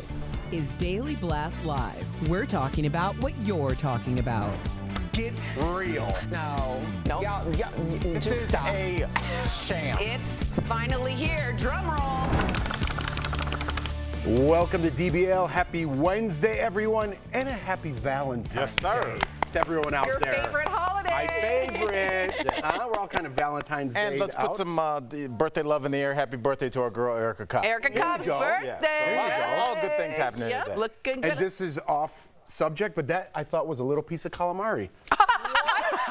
This is Daily Blast Live. We're talking about what you're talking about. Get real. No. This Just is stop. a sham. It's finally here. Drum roll. Welcome to DBL. Happy Wednesday, everyone, and a happy Valentine's Yes, sir. Day to everyone out Your there. favorite holiday. My favorite. We're all kind of Valentine's Day. And let's put some the birthday love in the air. Happy birthday to our girl, Erica Kopp. Erica Kopp's go. birthday. Yeah, so there you go. All good things happening Yep, today. looking good. And this is off subject, but that I thought was a little piece of calamari.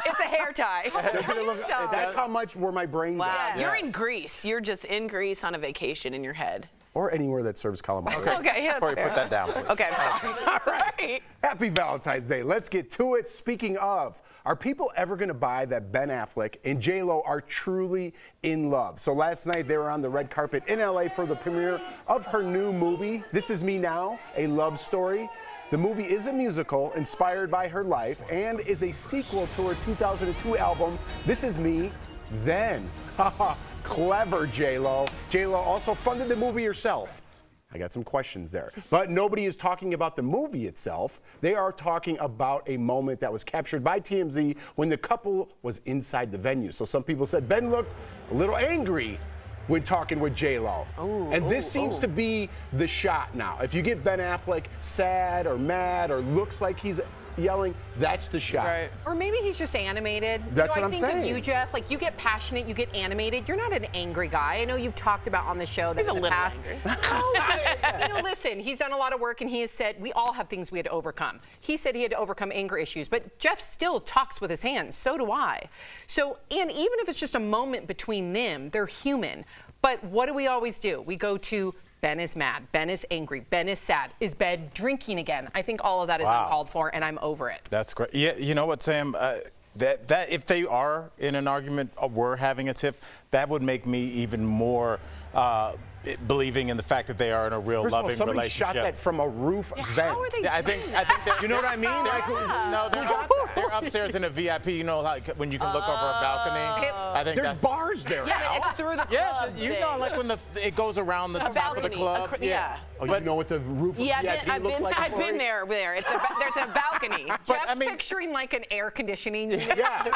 It's a hair tie. Doesn't it look? That's how much where my brain Wow. goes. You're in Greece. You're just in Greece on a vacation in your head. Or anywhere that serves calamari. Okay, yeah, Before you that's put fair. that down, please. Okay, I'm sorry. All right. Happy Valentine's Day. Let's get to it. Speaking of, are people ever going to buy that Ben Affleck and JLo are truly in love? So last night they were on the red carpet in LA for the premiere of her new movie, This Is Me Now, a love story. The movie is a musical inspired by her life and is a sequel to her 2002 album, This Is Me Then. Haha, clever JLo. JLo also funded the movie herself. I got some questions there. But nobody is talking about the movie itself. They are talking about a moment that was captured by TMZ when the couple was inside the venue. So some people said Ben looked a little angry when talking with JLo. And this seems to be the shot now. If you get Ben Affleck sad or mad or looks like he's yelling, that's the shot. Right. Or maybe he's just animated. That's you know, what I'm I think saying. of you, Jeff, like you get passionate, you get animated. You're not an angry guy. I know you've talked about on the show that He's in a the little past. angry. You know, listen, he's done a lot of work and he has said we all have things we had to overcome. He said he had to overcome anger issues, but Jeff still talks with his hands. So do I. So, and even if it's just a moment between them, they're human. But what do we always do? We go to Ben is mad, Ben is angry, Ben is sad. Is Ben drinking again? I think all of that is Wow. uncalled for, and I'm over it. That's great. Yeah, you know what, Sam? That if they are in an argument or were having a tiff, that would make me even more believing in the fact that they are in a real First of all, loving somebody relationship. shot that from a roof vent. How are they Yeah, I think they're, You know what I mean? Like, No, they're upstairs in a VIP. You know, like when you can look over a balcony. I think there's that's. bars there. Yeah, Al. it's through the club Yes, you thing. know, like when it goes around the top of the balcony, club. yeah. Oh, you know what the roof of Yeah, VIP looks like? I've been there. There's a balcony. Jeff's I mean- picturing like an air conditioning unit. Yeah.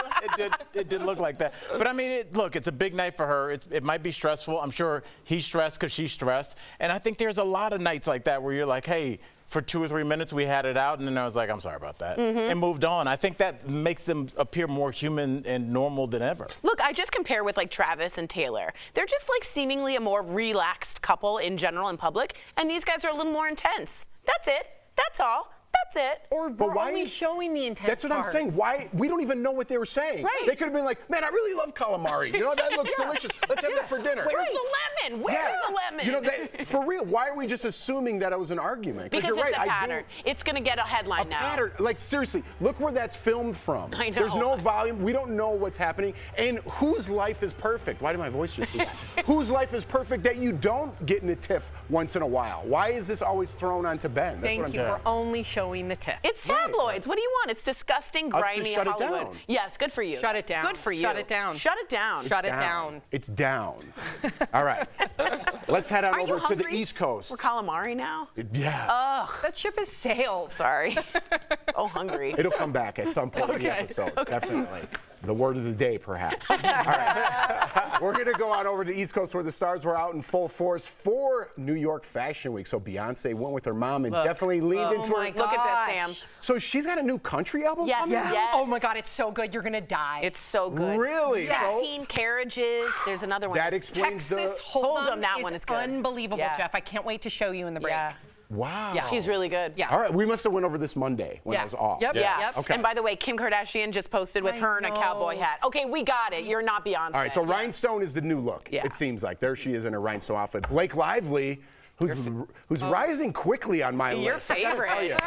It did look like that. But I mean, look, it's a big night for her. It might be stressful. I'm sure he's stressed because she's stressed. And I think there's a lot of nights like that where you're like, hey, for 2 or 3 minutes we had it out, and then I was like, I'm sorry about that, and moved on. I think that makes them appear more human and normal than ever. Look, I just compare with like Travis and Taylor. They're just like seemingly a more relaxed couple in general in public, and these guys are a little more intense. That's it. That's all. That's it. Or But we're why only is- showing the intense That's what I'm parts. saying. Why? We don't even know what they were saying. Right. They could have been like, man, I really love calamari. You know, that looks delicious. Let's have that for dinner. Where's the lemon? Where's the lemon? You know, for real, why are we just assuming that it was an argument? because you're it's right, a pattern. It's going to get a headline now. Pattern. Like, seriously, look where that's filmed from. I know. There's no volume. We don't know what's happening. And whose life is perfect? Why did my voice just do that? Whose life is perfect that you don't get in a tiff once in a while? Why is this always thrown onto Ben? That's Thank what I'm you. saying. We're only showing the tiff. It's tabloids. What do you want? It's disgusting, Us to grimy shut it Hollywood. down. Yes, good for you. Shut it down. Good for you. Shut it down. Shut it down. Shut it down. It's down. All right. Let's head on Are you over to the hungry East Coast. for calamari now? Yeah. That ship has sailed. Sorry. So hungry. It'll come back at some point in the episode. Definitely. The word of the day, perhaps. All right. We're going to go on over to the East Coast where the stars were out in full force for New York Fashion Week. So Beyonce went with her mom and definitely leaned into Oh her. my Look at this, gosh. Sam. So she's got a new country album? Yes, coming out? yes. Oh my God, it's so good. You're gonna die. It's so good. Really? Yes. 16 carriages. There's another one. That explains Texas the. Hold'em that is one is good. unbelievable, Yeah. Jeff. I can't wait to show you in the break. Yeah. Wow. Yeah. She's really good. Yeah. All right. We must have went over this Monday when I Yeah. was off. Yep. Yeah. Yep. Okay. And by the way, Kim Kardashian just posted with I her in a know. cowboy hat. Okay, we got it. You're not Beyonce. All right, so rhinestone is the new look. Yeah. It seems like there she is in her rhinestone outfit. Blake Lively, who's rising quickly on my Your list. I gotta tell favorite. you,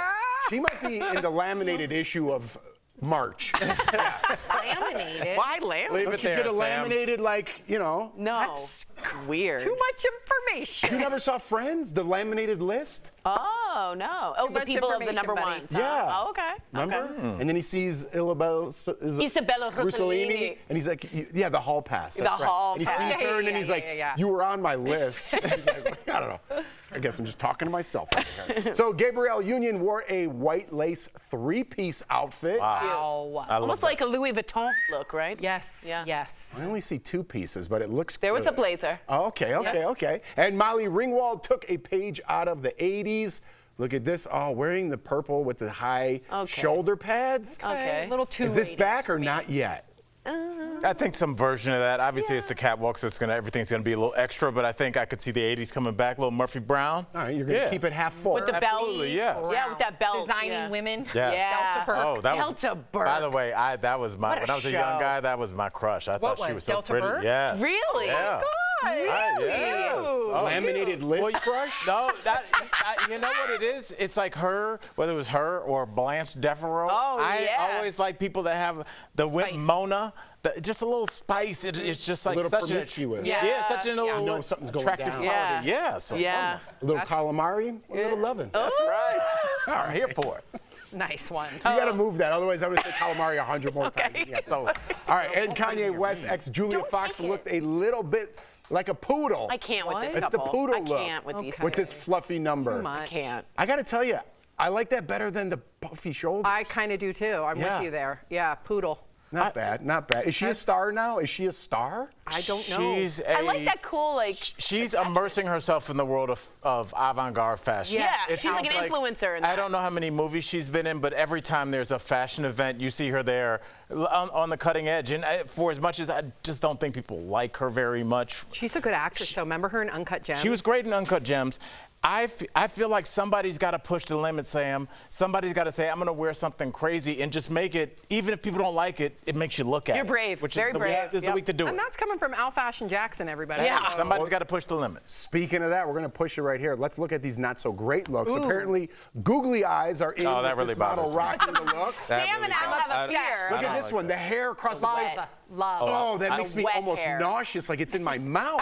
she might be in the laminated issue of March. Laminated. Why lamb? Leave Don't it you there, get a Sam. laminated, like, you know? No. That's weird. Too much information. You never saw Friends, the laminated list? Oh, no. Oh, the much people of the information, number buddy. ones. Yeah. Oh, okay. Remember? Okay. And then he sees Isabella Rossellini. and he's like, yeah, the hall pass. That's The right. hall and he pass. sees her, and then Yeah, he's yeah, like, yeah, yeah. you were on my list. She's like, I don't know. I guess I'm just talking to myself over here. So Gabrielle Union wore a white lace three-piece outfit. Wow. Almost like a Louis Vuitton look, right? Yes. Yeah. Yes. I only see two pieces, but it looks There was good. a blazer. Oh, okay. And Molly Ringwald took a page out of the 80s. Look at this. Oh, wearing the purple with the high shoulder pads. Okay. A little too Is this 80s back for or me. not yet? I think some version of that. Obviously, it's the catwalk, so everything's gonna be a little extra. But I think I could see the '80s coming back. A little Murphy Brown. All right, you're going to keep it half full. With the belt. Absolutely, yes. Yeah, with that belt. Designing women. Yes. Yeah. Delta Burke. Oh, that was. Delta Burke. By the way, that was my. What a When I was a young show. guy, that was my crush. I thought she was, was so Delta pretty. Burke? Yes. Really? Yeah. Really? Yes. Oh, Laminated list brush? No, you know what it is? It's like her, whether it was her or Blanche Devereaux. Oh, I yeah. always like people that have the Mona, just a little spice. It's just like little such promiscuous. such a little You know something's going attractive down. quality. Yeah. Yeah. So Yeah. A little calamari, a little lovin'. That's right. I'm here for it. Nice one. You got to move that, otherwise I'm going to say calamari 100 more times. Yeah, so, all right, and Kanye West ex Julia Don't Fox take it. looked a little bit like a poodle. I can't with this It's the couple. poodle I look. can't with these. With this fluffy number. Too much. I can't. I got to tell you, I like that better than the puffy shoulders. I kind of do too. I'm Yeah. with you there. Yeah, poodle. Not bad, not bad. Is she a star now? Is she a star? I don't know. I like that cool, like. She's immersing herself in the world of avant-garde fashion. Yeah, she's like an influencer in that. I don't know how many movies she's been in, but every time there's a fashion event, you see her there on the cutting edge. And for as much as I just don't think people like her very much. She's a good actress, though. Remember her in Uncut Gems? She was great in Uncut Gems. I feel like somebody's got to push the limit, Sam. Somebody's got to say, I'm going to wear something crazy and just make it, even if people don't like it, it makes you look at it. You're brave, Which very is the brave. Week, this is the Yep. week to do And it. that's coming from Al Fashion Jackson, everybody. Yeah. Somebody's got to push the limit. Speaking of that, we're going to push it right here. Let's look at these not so great looks. Apparently, googly eyes are in Oh, that with really this model bothers me. rocking the look. Sam and Al have a fear. Look at this one, the hair across the face. Love. Oh, that I makes me wet almost hair. nauseous, like it's in my mouth.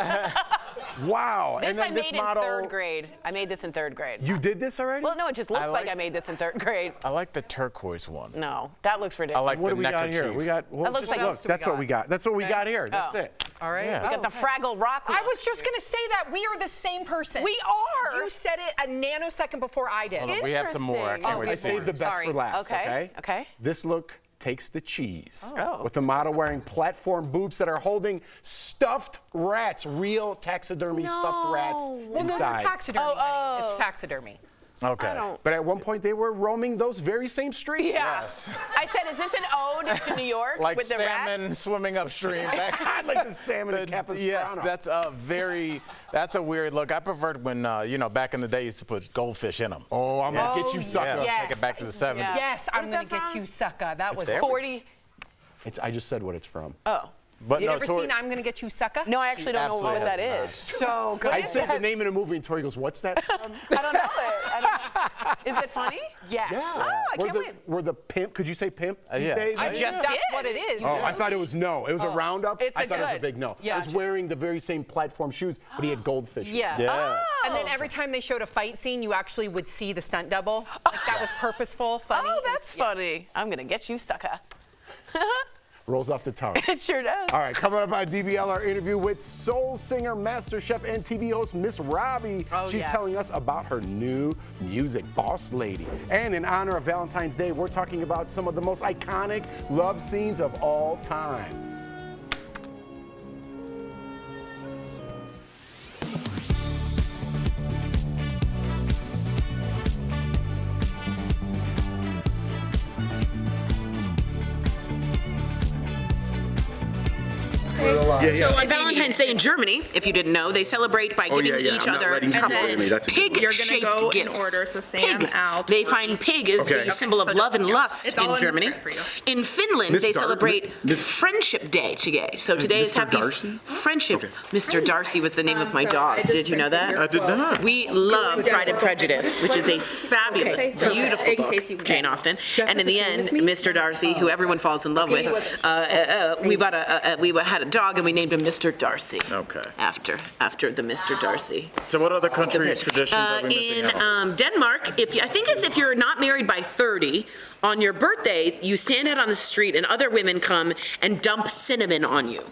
Wow. This And then I this made model. in third grade. I made this in third grade. You did this already? Well, no, it just looks I like like- I made this in third grade. I like the turquoise one. No, that looks I ridiculous. like What the do we got here? neckerchief. We got. Well, That looks just like- look. What else do we That's what got? we got. That's what we got here. That's Oh. it. All right. Yeah. Oh, Got the okay. Fraggle Rock look. I was just going to say that. We are the same person. We are. You said it a nanosecond before I did. Hold on, we have some more. I Interesting. can't Oh, wait I to see saved the this. best Sorry. for last. Okay, okay. This look takes the cheese. Oh. With the model wearing platform boobs that are holding stuffed rats, real taxidermy stuffed rats Well, no, inside. they're taxidermy. Oh, honey. oh. It's taxidermy. Okay. But at one point, they were roaming those very same streets. Yeah. Yes. I said, is this an ode to New York Like with the salmon rats? swimming upstream. Back. Like the salmon and Capistrano. Yes, that's a weird look. I preferred when, back in the day, you used to put goldfish in them. Oh, I'm going to get you, Oh, sucker. Yeah, yes. take it back to the 70s. Yeah. Yes, What I'm is going that to get from? you, sucker. That was there. 40. I just said what it's from. Oh. But You no, ever seen I'm going to get you, sucker? No, I actually don't know absolutely what that has is. So good. I said the name of the movie, and Tori goes, "What's that from?" I don't know it. Is it funny? Yes. Yeah. I can't wait. Were the pimp? Could you say pimp these yes. days? I just That's did. what it is. Oh, I thought it was no. It was a roundup. It's I a thought it was a good. big no. Yeah. I was wearing the very same platform shoes, but he had goldfish. Yeah. Yes. And then every time they showed a fight scene, you actually would see the stunt double. Like that was purposeful, funny. Oh, It was- that's funny. I'm going to get you, sucker. Rolls off the tongue. It sure does. All right, coming up on DBL, our interview with soul singer, master chef, and TV host Miss Robbie. Oh, She's yes. telling us about her new music, Boss Lady. And in honor of Valentine's Day, we're talking about some of the most iconic love scenes of all time. So on Valentine's Day in Germany, if you didn't know, they celebrate by giving each other couples pig-shaped go in gifts. order, so Sam, Pig. Al, They Tori. find pig is Okay. the symbol of So love just- and yeah. lust It's in all in the Germany. script for you. In Finland, Miss they Dar- celebrate Miss- Friendship Day today. So today is Mr. Happy Darcy? Friendship. Okay. Mr. Darcy was the name of my so dog. I just Did you know printed that? your I did not. We love Pride and Prejudice, which is a fabulous, Okay, so beautiful in book, case you- Jane Austen. Just And in the the same end, as me? Mr. Darcy, who everyone falls in love with, we had a dog and we named him Mr. Darcy. Okay. After the Mr. Darcy. So what other countries' traditions are we missing In out? Denmark, I think it's if you're not married by 30, on your birthday, you stand out on the street and other women come and dump cinnamon on you.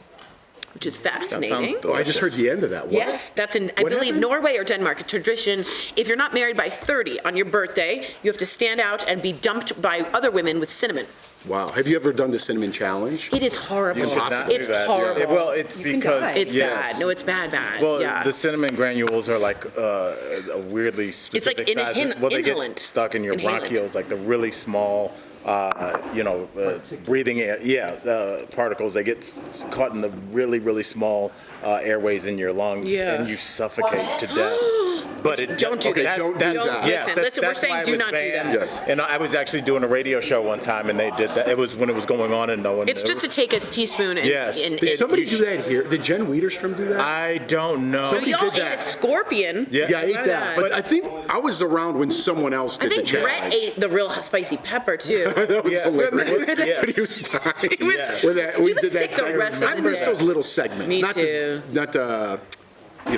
which is fascinating. Oh, I just heard the end of that. What? Yes, that's in, I believe, Norway or Denmark, a tradition. If you're not married by 30 on your birthday, you have to stand out and be dumped by other women with cinnamon. Wow. Have you ever done the cinnamon challenge? It is horrible. It's horrible. Yeah. Well, it's because it's bad. No, it's bad. Well, yeah. the cinnamon granules are like a weirdly specific size. They get stuck in your bronchioles, like the really small. Breathing particles. They get caught in the really, really small airways in your lungs, and you suffocate to death. But don't do that. Don't do that. Listen, we're saying do not do that. Yes. And I was actually doing a radio show one time, and they did that. It was when it was going on, and no one. It's just to take a teaspoon. And, Did somebody do that here? Did Jen Wiederstrom do that? I don't know. So y'all ate a scorpion. Yeah, I ate that. But I think I was around when someone else did the challenge. I think Brett ate the real spicy pepper too. That was hilarious. Remember that? But he was dying. He was we did sick that the rest of I the missed day. those little segments. Me not too. the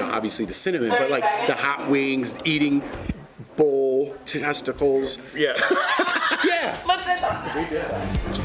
obviously the cinnamon, but like the hot wings, eating bull testicles. Yeah. Yeah. We did that.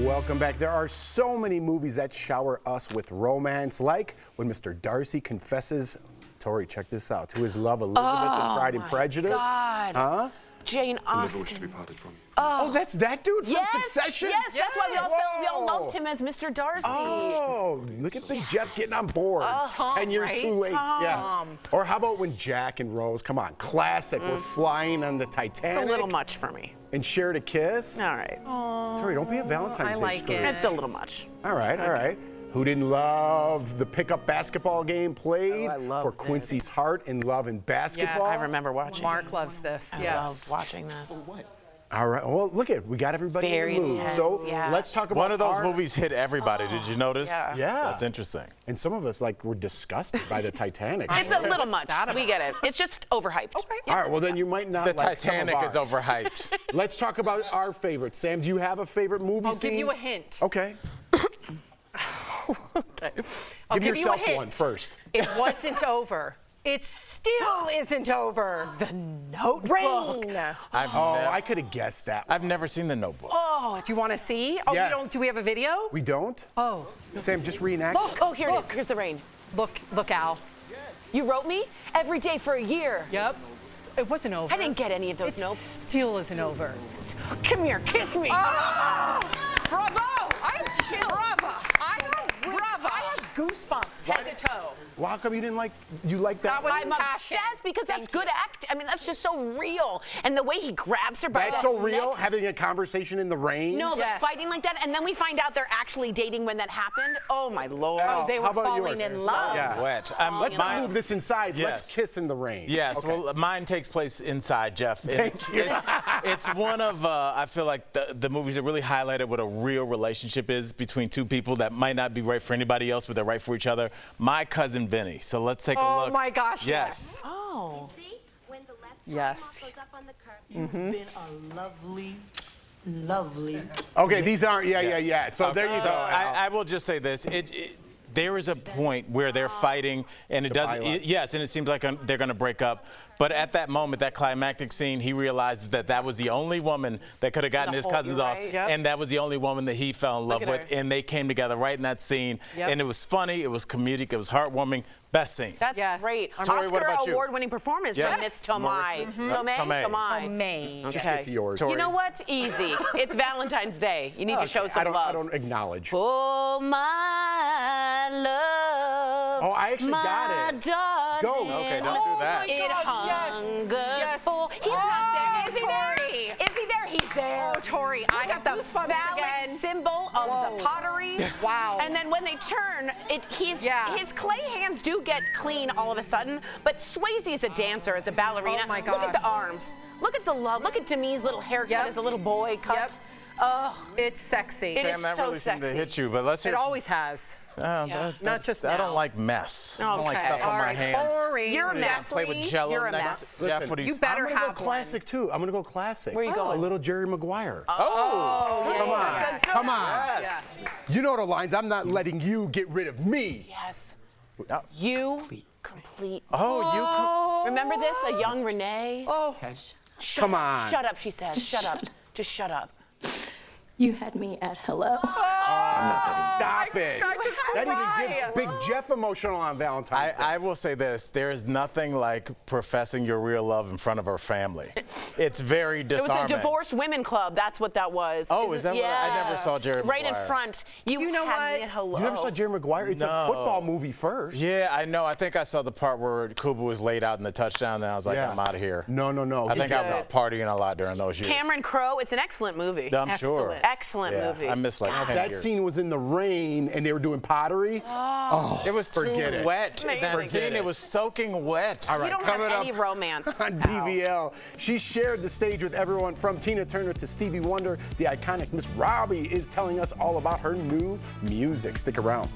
Welcome back. There are so many movies that shower us with romance, like when Mr. Darcy confesses, Tori, check this out, to his love Elizabeth in Pride and Prejudice. God. Huh? Jane Austen. To be parted from. Oh, that's that dude from Yes, Succession? yes, that's why we all loved him as Mr. Darcy. Oh, look at Big Jeff getting on board. Tom, 10 years right? too late. Yeah. Tom. Or how about when Jack and Rose, come on, classic. We're flying on the Titanic. It's a little much for me. And shared a kiss. All right. Tori, don't be a Valentine's I Day like screw. it. It's a little much. All right, all right. Who didn't love the pickup basketball game played I love for this. Quincy's heart and love in basketball? I remember watching Mark it. loves this. I Yes. love watching this. All right. Well, look at we got everybody Very in the mood. intense, So yeah. let's talk about One of those our- movies hit everybody. Did you notice? Yeah. Yeah. That's interesting. And some of us were disgusted by the Titanic. It's a little much. We get it. It's just overhyped. Okay. All right. Well, then you might not The like some of Titanic is ours. overhyped. Let's talk about our favorites. Sam, do you have a favorite movie I'll scene? give you a hint. Okay. I'll Give give you a yourself hint. one first. It wasn't over. It still isn't over. The Notebook. Rain. I could have guessed that. I've never seen The Notebook. Oh, do you want to see? Oh, Yes. you don't? Do we have a video? We don't? Oh, Sam, just reenact. look. Oh, here it is. Here's the rain. Look, Al. You wrote me every day for a year. Yep. It wasn't over. I didn't get any of those It notes. still isn't over. Come here, kiss me. Bravo! I'm chill. Bravo! I had goosebumps head to toe. Well, how come you didn't like that? That was I'm passion. obsessed because that's Thank good you. act. I mean, that's just so real. And the way he grabs her by That's the so real, neck. having a conversation in the rain? No, Yes. but fighting like that, and then we find out they're actually dating when that happened. Oh my lord! Oh, They how were about falling yours? in love. Yeah. Wet. Let's not move this inside. Yes. Let's kiss in the rain. Yes, Okay. well, mine takes place inside, Jeff. And it's one of, I feel like, the movies that really highlighted what a real relationship is between two people that might not be right for anybody else, but they're right for each other. My Cousin Vinny. So let's take a Oh look. my gosh, Yes. Oh. See, when the left Yes. side goes up on the curve. You've been a lovely. Okay, these aren't, yeah. So there you So go. Al. I will just say this. There is a point where they're fighting, and it does. pilot. Yes, and it seems like they're going to break up. But at that moment, that climactic scene, he realizes that was the only woman that could have gotten his cousins you're off, right. Yep. and that was the only woman that he fell in love at with, her. and they came together right in that scene. Yep. And it was funny, it was comedic, it was heartwarming. Best scene. That's Yes. great. Tori, what Oscar about you? award-winning performance Yes. by Miss Tomei. Tomei. Tomei. May. Okay. to yours. You know what? Easy. It's Valentine's Day. You need to show some I love. don't acknowledge. Oh my love. Oh, I actually got it. Darling. Go. Okay, don't do that. It hungers Yes. for. He's not there. Is he there? Is he there? He's there. Oh, Tori, I have the goosebumps phallic again. symbol of the pottery. Wow. And then when they turn, his clay hands do get clean all of a sudden. But Swayze is a dancer, is a ballerina. Oh, my Look at gosh. the arms. Look at the love. Look at Demi's little haircut Yep. as a little boy cut. Yep. Oh, It's sexy. It Sam, is that so really seemed to sexy. hit you, but let's hear. It always has. Not just I now. don't like mess. I don't like Okay. stuff on All my right, hands. boring. You're a Yeah, mess. play with Jello You're a next. mess. Jeff, Listen, what do you? You better I'm gonna have go classic too. I'm gonna go classic. Where you going? A little Jerry Maguire. Oh, Come on, That's a good come on. yes. You know the lines. I'm not letting you get rid of me. Yes. Oh. You complete. Oh, Remember this? A young Renee? Oh. Come on. Shut up, she said. Shut up. Just shut up. You had me at hello. Stop it. I could That cry. even gets Big Jeff emotional on Valentine's Day. I will say this: there is nothing like professing your real love in front of our family. It's very It was disarming. a divorced women club. That's what that was. Oh, is that what I never saw Jerry Right Maguire. in front. You know had me what? at hello. You never saw Jerry Maguire? It's No. a football movie first. Yeah, I know. I think I saw the part where Kuba was laid out in the touchdown, and I was like, Yeah. I'm out of here. No. I think I was Yeah. partying a lot during those years. Cameron Crowe. It's an excellent movie. I'm sure. Excellent Yeah, movie. I missed like 10 That years. scene was in the rain and they were doing pottery. Oh, It was too forget it. wet. That Amazing. scene, it was soaking wet. All You right, don't have coming any up romance. on DBL. She shared the stage with everyone from Tina Turner to Stevie Wonder. The iconic Miss Robbie is telling us all about her new music. Stick around.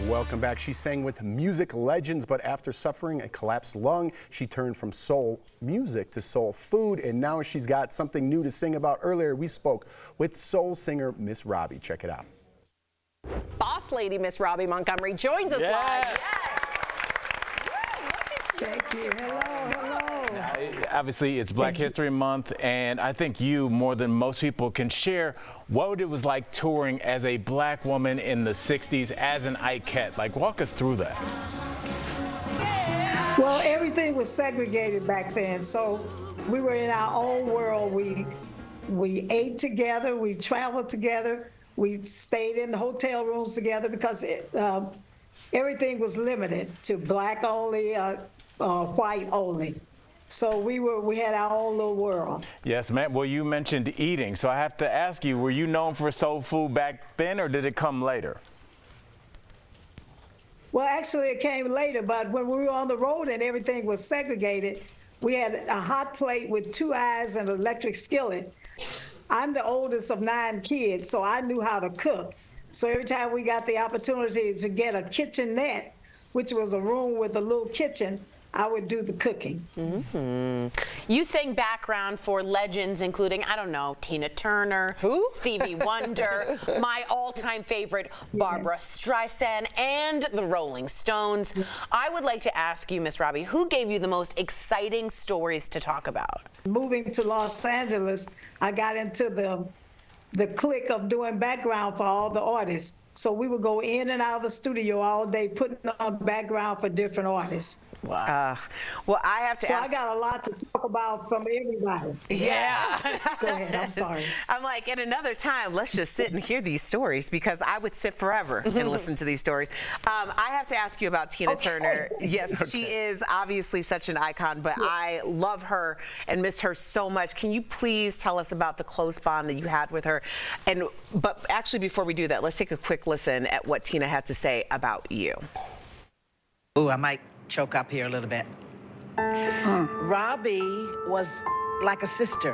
Welcome back. She sang with music legends, but after suffering a collapsed lung, she turned from soul music to soul food, and now she's got something new to sing about. Earlier, we spoke with soul singer Miss Robbie. Check it out. Boss lady Miss Robbie Montgomery joins us live. Thank you. Hello. Obviously, it's Black History Month, and I think you, more than most people, can share what it was like touring as a black woman in the 60s as an Ikette. Like, walk us through that. Well, everything was segregated back then, so we were in our own world. We ate together, we traveled together, we stayed in the hotel rooms together because everything was limited to black only, white only. So we had our own little world. Yes, ma'am. Well, you mentioned eating, so I have to ask you, were you known for soul food back then, or did it come later? Well, actually, it came later, but when we were on the road and everything was segregated, we had a hot plate with 2 eyes and an electric skillet. I'm the oldest of 9 kids, so I knew how to cook. So every time we got the opportunity to get a kitchenette, which was a room with a little kitchen, I would do the cooking. You sang background for legends including, I don't know, Tina Turner, Stevie Wonder, my all-time favorite, Barbara Streisand, and the Rolling Stones. I would like to ask you, Miss Robbie, who gave you the most exciting stories to talk about? Moving to Los Angeles, I got into the clique of doing background for all the artists. So we would go in and out of the studio all day putting on background for different artists. Wow. Well, I have to So ask. I got a lot to talk about from everybody. Yeah. Go ahead, I'm sorry. I'm like, at another time, let's just sit and hear these stories because I would sit forever and listen to these stories. I have to ask you about Tina Turner. Yes, she is obviously such an icon, but I love her and miss her so much. Can you please tell us about the close bond that you had with her? But actually, before we do that, let's take a quick listen at what Tina had to say about you. Ooh, I might choke up here a little bit. Robbie was like a sister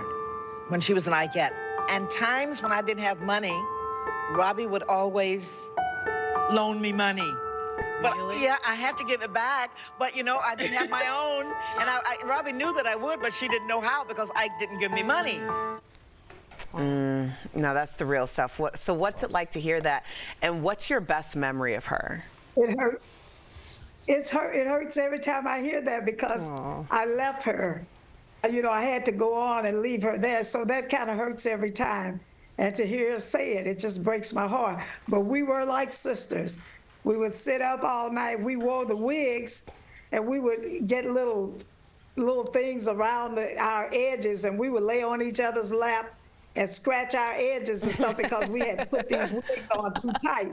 when she was an Ikette. And times when I didn't have money, Robbie would always loan me money. But yeah, I had to give it back. But you know, I didn't have my own. And Robbie knew that I would, but she didn't know how because Ike didn't give me money. No, that's the real stuff. So what's it like to hear that? And what's your best memory of her? It hurts. It hurts every time I hear that because I left her. You know, I had to go on and leave her there. So that kind of hurts every time. And to hear her say it, it just breaks my heart. But we were like sisters. We would sit up all night. We wore the wigs, and we would get little things around our edges, and we would lay on each other's lap and scratch our edges and stuff because we had put these wigs on too tight.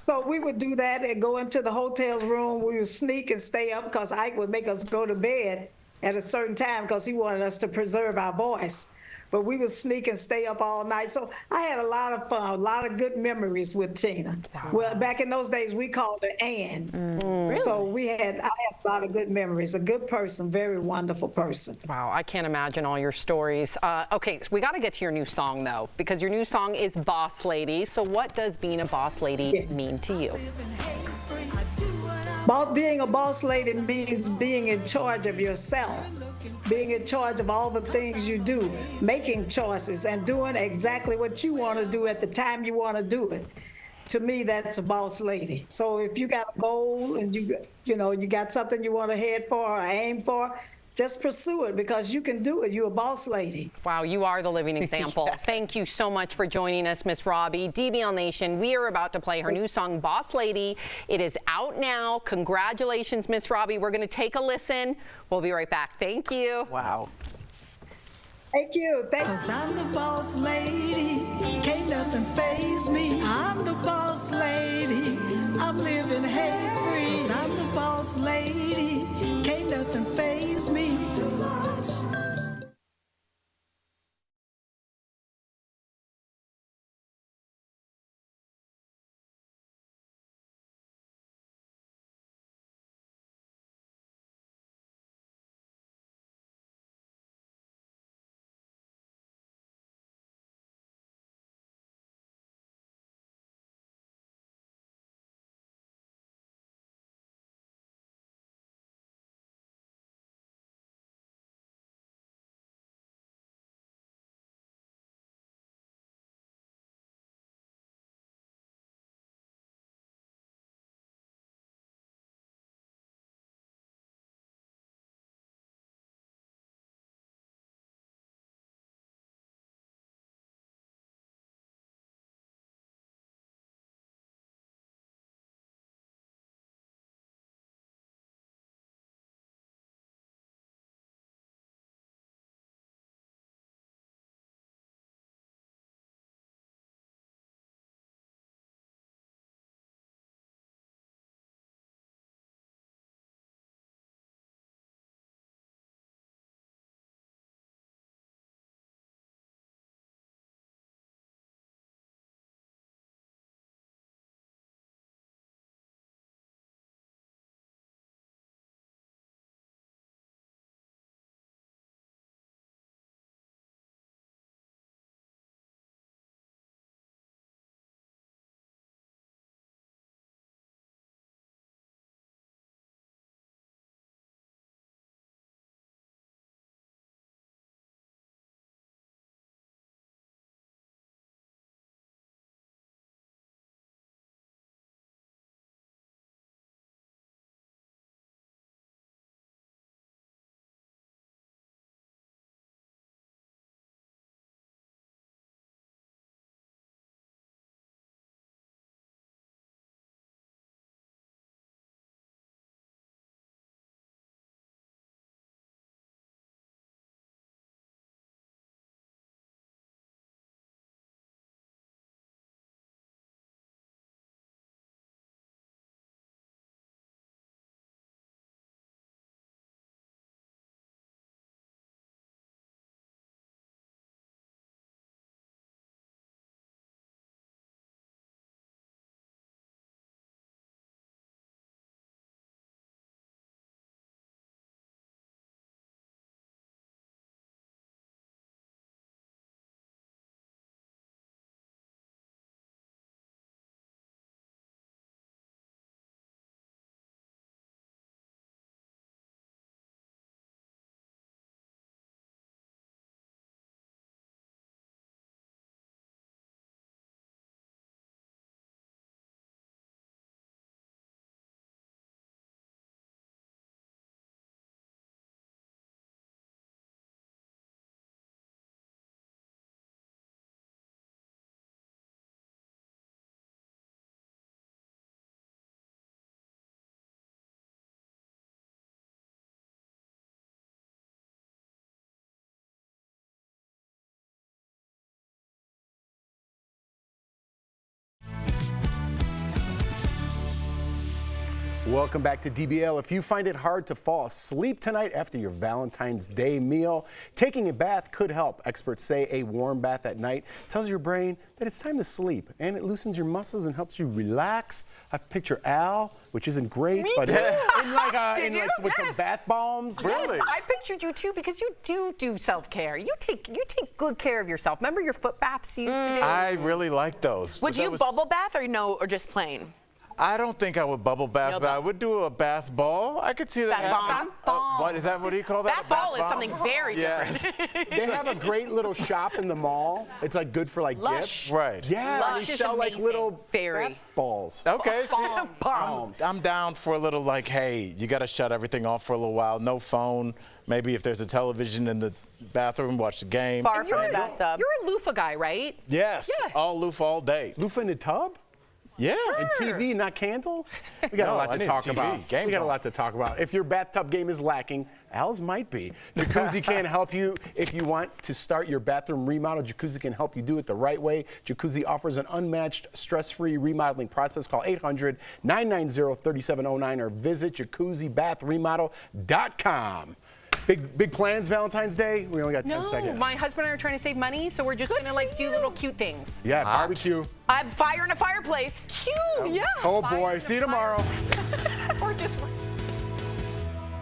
So we would do that and go into the hotel's room. We would sneak and stay up because Ike would make us go to bed at a certain time because he wanted us to preserve our voice. But we would sneak and stay up all night. So I had a lot of fun, a lot of good memories with Tina. Wow. Well, back in those days, we called her Ann. Really? So I had a lot of good memories. A good person, very wonderful person. Wow, I can't imagine all your stories. Okay, so we got to get to your new song, though, because your new song is Boss Lady. So what does being a boss lady mean to you? Being a boss lady means being in charge of yourself, being in charge of all the things you do, making choices and doing exactly what you want to do at the time you want to do it. To me, that's a boss lady. So if you got a goal and you got something you want to head for or aim for, just pursue it because you can do it. You're a boss lady. Wow, you are the living example. Thank you so much for joining us, Miss Robbie. DBL Nation, we are about to play her new song, Boss Lady. It is out now. Congratulations, Miss Robbie. We're going to take a listen. We'll be right back. Thank you. Wow. Thank you. Cause I'm the boss lady, can't nothing faze me. I'm the boss lady, I'm living hay-free. Cause I'm the boss lady, can't nothing faze me. Too much. Welcome back to DBL. If you find it hard to fall asleep tonight after your Valentine's Day meal, taking a bath could help. Experts say a warm bath at night tells your brain that it's time to sleep, and it loosens your muscles and helps you relax. I picture Al, which isn't great, but with some bath bombs. Really? Yes, I pictured you too because you do self-care. You take good care of yourself. Remember your foot baths you used to do? I really like those. Would you bubble bath or just plain? I don't think I would bubble bath, but I would do a bath ball. I could see that happening. Bath bomb. What is that? What do you call that? Bath ball is something very different. They have a great little shop in the mall. It's like good for like Lush. gifts. Right. Yeah, Lush they is sell like amazing. little Very. bath balls. Okay, Bombs. I'm down for a little like, hey, you got to shut everything off for a little while. No phone. Maybe if there's a television in the bathroom, watch the game. Far from the bathtub. You're a loofah guy, right? Yes. Yeah. All loofah all day. Loofah in the tub? Yeah. And TV, not candle? We got a lot to talk about. We got a lot to talk about. If your bathtub game is lacking, Al's might be. Jacuzzi can help you if you want to start your bathroom remodel. Jacuzzi can help you do it the right way. Jacuzzi offers an unmatched, stress-free remodeling process. Call 800-990-3709 or visit jacuzzibathremodel.com. Big plans Valentine's Day? We only got 10 seconds. My husband and I are trying to save money, so we're just gonna do little cute things. Yeah, barbecue. I have fire in a fireplace. Cute, yeah. Oh boy, see you tomorrow. Or just